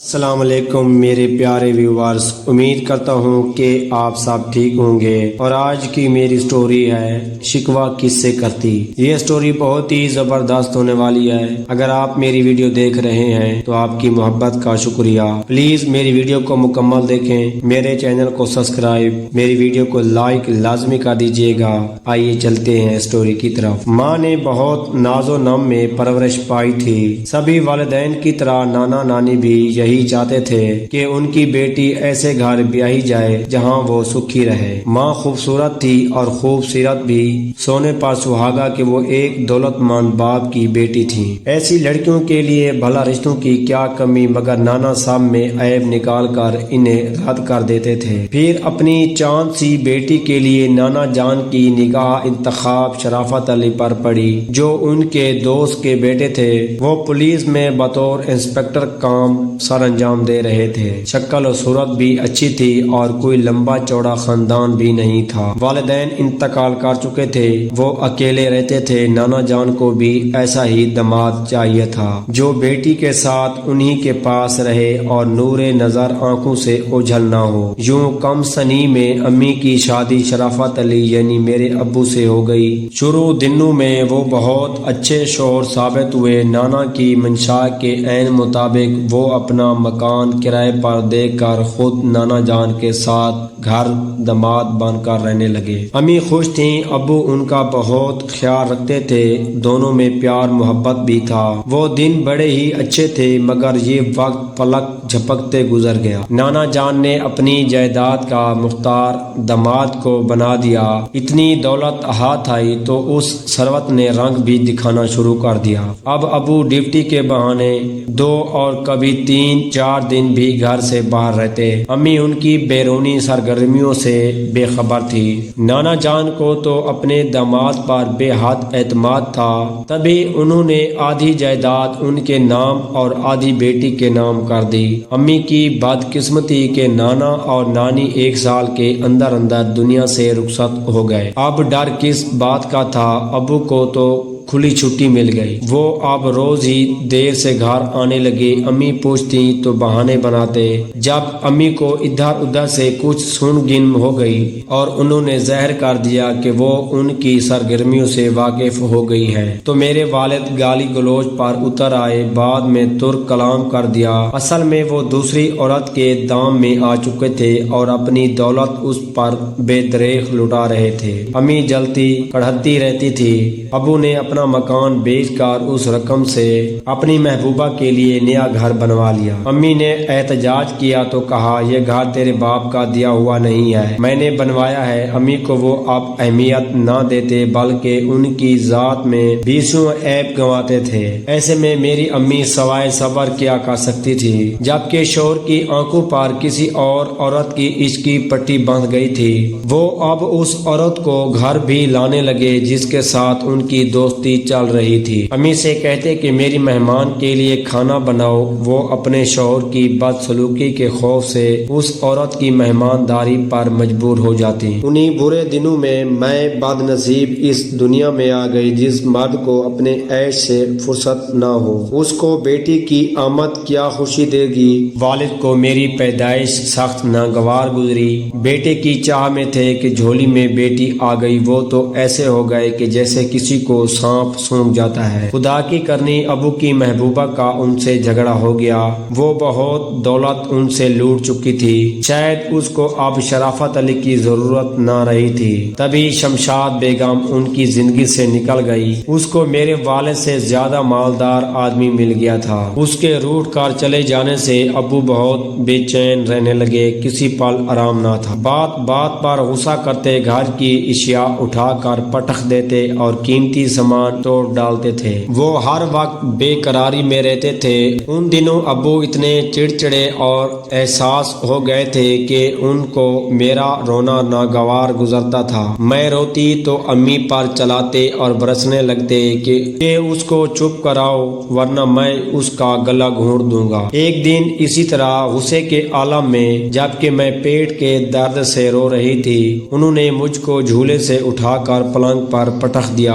السلام علیکم میرے پیارے ویورز، امید کرتا ہوں کہ آپ سب ٹھیک ہوں گے۔ اور آج کی میری سٹوری ہے شکوہ کس سے کرتی۔ یہ سٹوری بہت ہی زبردست ہونے والی ہے۔ اگر آپ میری ویڈیو دیکھ رہے ہیں تو آپ کی محبت کا شکریہ۔ پلیز میری ویڈیو کو مکمل دیکھیں، میرے چینل کو سبسکرائب، میری ویڈیو کو لائک لازمی کر دیجیے گا۔ آئیے چلتے ہیں سٹوری کی طرف۔ ماں نے بہت ناز و نم میں پرورش پائی تھی۔ سبھی والدین کی طرح نانا نانی بھی یہی چاہتے تھے کہ ان کی بیٹی ایسے گھر بیاہی جائے جہاں وہ سکھی رہے۔ ماں خوبصورت تھی اور خوب سیرت بھی، سونے پر سہاگا کہ وہ ایک دولت مند باپ کی بیٹی تھی۔ ایسی لڑکیوں کے لیے بھلا رشتوں کی کیا کمی، مگر نانا سب میں عیب نکال کر انہیں رد کر دیتے تھے۔ پھر اپنی چاند سی بیٹی کے لیے نانا جان کی نگاہ انتخاب شرافت علی پر پڑی، جو ان کے دوست کے بیٹے تھے۔ وہ پولیس میں بطور انسپکٹر کام سر انجام دے رہے تھے۔ شکل و صورت بھی اچھی تھی اور کوئی لمبا چوڑا خاندان بھی نہیں تھا۔ والدین انتقال کر چکے تھے، وہ اکیلے رہتے تھے۔ نانا جان کو بھی ایسا ہی داماد چاہیے تھا جو بیٹی کے ساتھ انہی کے پاس رہے اور نور نظر آنکھوں سے اوجھل نہ ہو۔ یوں کم سنی میں امی کی شادی شرافت علی یعنی میرے ابو سے ہو گئی۔ شروع دنوں میں وہ بہت اچھے شوہر ثابت ہوئے۔ نانا کی منشا کے عین مطابق وہ اپنا مکان کرائے پر دے کر خود نانا جان کے ساتھ گھر داماد بن کر رہنے لگے۔ امی خوش تھیں، ابو ان کا بہت خیال رکھتے تھے، دونوں میں پیار محبت بھی تھا۔ وہ دن بڑے ہی اچھے تھے، مگر یہ وقت پلک جھپکتے گزر گیا۔ نانا جان نے اپنی جائیداد کا مختار داماد کو بنا دیا۔ اتنی دولت ہاتھ آئی تو اس ثروت نے رنگ بھی دکھانا شروع کر دیا۔ اب ابو ڈیوٹی کے بہانے 2 اور کبھی 3-4 دن بھی گھر سے باہر رہتے۔ امی ان کی بیرونی سرگرمیوں سے بے خبر تھی۔ نانا جان کو تو اپنے داماد پر بے حد اعتماد تھا، تبھی انہوں نے آدھی جائیداد ان کے نام اور آدھی بیٹی کے نام کر دی۔ امی کی بدقسمتی کہ نانا اور نانی 1 سال کے اندر اندر دنیا سے رخصت ہو گئے۔ اب ڈر کس بات کا تھا، ابو کو تو کھلی چھٹی مل گئی۔ وہ اب روز ہی دیر سے گھر آنے لگے۔ امی پوچھتی تو بہانے بناتے۔ جب امی کو ادھر ادھر سے کچھ سن گن ہو گئی اور انہوں نے ظاہر کر دیا کہ وہ ان کی سرگرمیوں سے واقف ہو گئی ہے تو میرے والد گالی گلوچ پر اتر آئے۔ بعد میں ترک کلام کر دیا۔ اصل میں وہ دوسری عورت کے دام میں آ چکے تھے اور اپنی دولت اس پر بے دریغ لٹا رہے تھے۔ امی جلتی کڑھتی رہتی تھی۔ ابو نے اپنا مکان بیچ کر اس رقم سے اپنی محبوبہ کے لیے نیا گھر بنوا لیا۔ امی نے احتجاج کیا تو کہا، یہ گھر تیرے باپ کا دیا ہوا نہیں ہے، میں نے بنوایا ہے۔ امی کو وہ اب اہمیت نہ دیتے بلکہ ان کی ذات میں بیسوں عیب گنواتے تھے۔ ایسے میں میری امی سوائے صبر کیا کر سکتی تھی، جبکہ شوہر کی آنکھوں پر کسی اور عورت کی عشق کی پٹی بندھ گئی تھی۔ وہ اب اس عورت کو گھر بھی لانے لگے جس کے ساتھ ان کی دوستی چل رہی تھی۔ امی سے کہتے کہ میری مہمان کے لیے کھانا بناؤ، وہ اپنے شوہر کی بدسلوکی کے خوف سے اس عورت کی مہمانداری پر مجبور ہو جاتی۔ انہی برے دنوں میں بد نصیب اس دنیا میں آ گئی جس مرد کو اپنے عیش سے فرصت نہ ہو۔ اس کو بیٹی کی آمد کیا خوشی دے گی۔ والد کو میری پیدائش سخت ناگوار گزری۔ بیٹے کی چاہ میں تھے کہ جھولی میں بیٹی آ گئی، وہ تو ایسے ہو گئے کہ جیسے کسی کو سانپ سونپ جاتا ہے۔ خدا کی کرنی ابو کی محبوبہ کا ان سے جھگڑا ہو گیا۔ وہ بہت دولت ان سے لوٹ چکی تھی، شاید اس کو اب شرافت علی کی ضرورت نہ رہی تھی۔ تبھی شمشاد بیگم ان کی زندگی سے نکل گئی۔ اس کو میرے والد سے زیادہ مالدار آدمی مل گیا تھا۔ اس کے روٹ کر چلے جانے سے ابو بہت بے چین رہنے لگے، کسی پل آرام نہ تھا۔ بات بات پر غصہ کرتے، گھر کی اشیاء اٹھا کر پٹخ دیتے اور قیمتی سامان توڑ ڈالتے تھے۔ وہ ہر وقت بے قراری میں رہتے تھے۔ ان دنوں ابو اتنے چڑچڑے اور احساس ہو گئے تھے کہ ان کو میرا رونا ناگوار گزرتا تھا۔ میں روتی تو امی پر چلاتے اور برسنے لگتے کہ اس کو چپ کراؤ ورنہ میں اس کا گلا گھونٹ دوں گا۔ ایک دن اسی طرح غصے کے عالم میں جبکہ میں پیٹ کے درد سے رو رہی تھی، انہوں نے مجھ کو جھولے سے اٹھا کر پلنگ پر پٹخ دیا